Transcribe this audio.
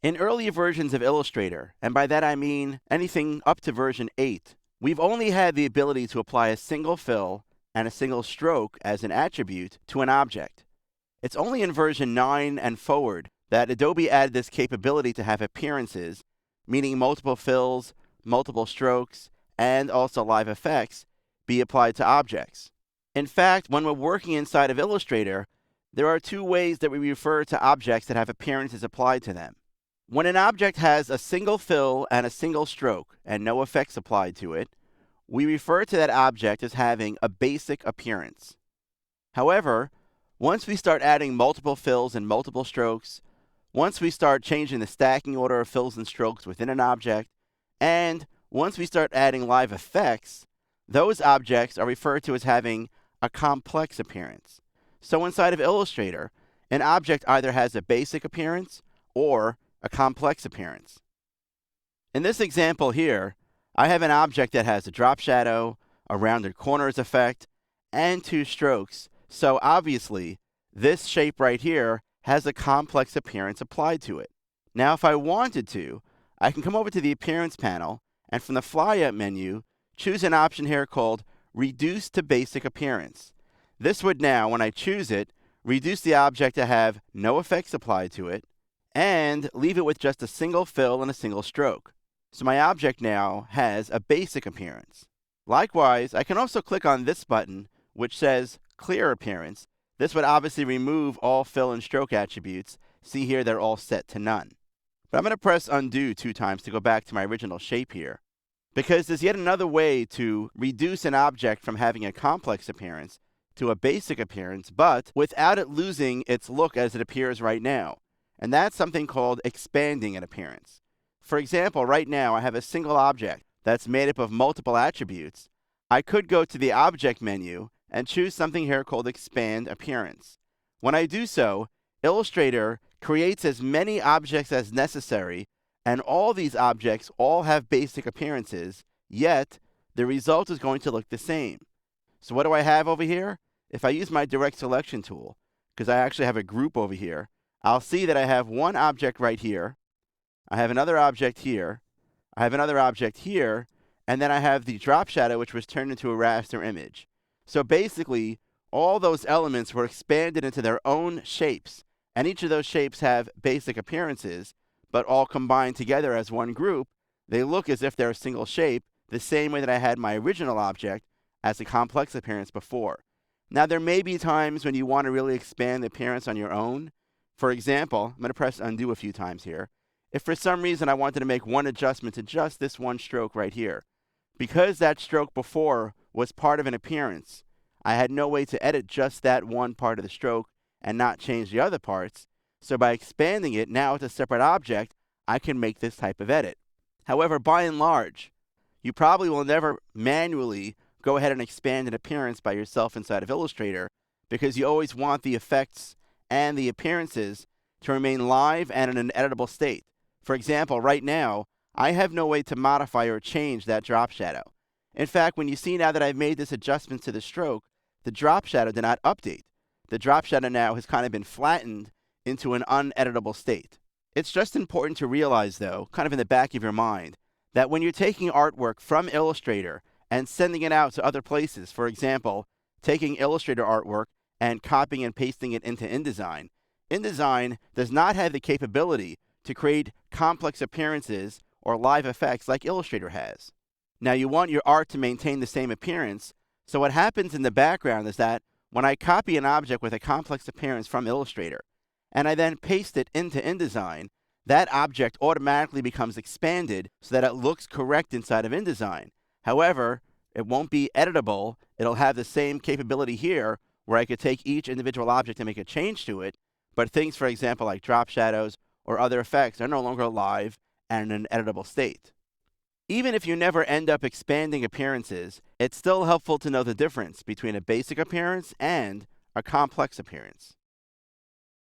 In earlier versions of Illustrator, and by that I mean anything up to version 8, we've only had the ability to apply a single fill and a single stroke as an attribute to an object. It's only in version 9 and forward that Adobe added this capability to have appearances, meaning multiple fills, multiple strokes, and also live effects, be applied to objects. In fact, when we're working inside of Illustrator, there are two ways that we refer to objects that have appearances applied to them. When an object has a single fill and a single stroke and no effects applied to it, we refer to that object as having a basic appearance. However, once we start adding multiple fills and multiple strokes, once we start changing the stacking order of fills and strokes within an object, and once we start adding live effects, those objects are referred to as having a complex appearance. So inside of Illustrator, an object either has a basic appearance or a complex appearance. In this example here, I have an object that has a drop shadow, a rounded corners effect, and two strokes. So obviously, this shape right here has a complex appearance applied to it. Now, if I wanted to, I can come over to the Appearance panel, and from the flyout menu, choose an option here called Reduce to Basic Appearance. This would now, when I choose it, reduce the object to have no effects applied to it, and leave it with just a single fill and a single stroke. So my object now has a basic appearance. Likewise, I can also click on this button, which says Clear Appearance. This would obviously remove all fill and stroke attributes. See here, they're all set to none. But I'm going to press Undo 2 times to go back to my original shape here, because there's yet another way to reduce an object from having a complex appearance to a basic appearance, but without it losing its look as it appears right now. And that's something called expanding an appearance. For example, right now I have a single object that's made up of multiple attributes. I could go to the Object menu and choose something here called Expand Appearance. When I do so, Illustrator creates as many objects as necessary, and all these objects all have basic appearances, yet the result is going to look the same. So what do I have over here? If I use my Direct Selection tool, because I actually have a group over here, I'll see that I have one object right here, I have another object here, I have another object here, and then I have the drop shadow, which was turned into a raster image. So basically, all those elements were expanded into their own shapes, and each of those shapes have basic appearances, but all combined together as one group, they look as if they're a single shape, the same way that I had my original object as a complex appearance before. Now, there may be times when you want to really expand the appearance on your own. For example, I'm going to press Undo a few times here. If for some reason I wanted to make one adjustment to just this one stroke right here, because that stroke before was part of an appearance, I had no way to edit just that one part of the stroke and not change the other parts. So by expanding it, now it's a separate object, I can make this type of edit. However, by and large, you probably will never manually go ahead and expand an appearance by yourself inside of Illustrator, because you always want the effects and the appearances to remain live and in an editable state. For example, right now, I have no way to modify or change that drop shadow. In fact, when you see now that I've made this adjustment to the stroke, the drop shadow did not update. The drop shadow now has kind of been flattened into an uneditable state. It's just important to realize, though, kind of in the back of your mind, that when you're taking artwork from Illustrator and sending it out to other places, for example, taking Illustrator artwork and copying and pasting it into InDesign, InDesign does not have the capability to create complex appearances or live effects like Illustrator has. Now, you want your art to maintain the same appearance, so what happens in the background is that when I copy an object with a complex appearance from Illustrator, and I then paste it into InDesign, that object automatically becomes expanded so that it looks correct inside of InDesign. However, it won't be editable. It'll have the same capability here, where I could take each individual object and make a change to it, but things, for example, like drop shadows or other effects are no longer live and in an editable state. Even if you never end up expanding appearances, it's still helpful to know the difference between a basic appearance and a complex appearance.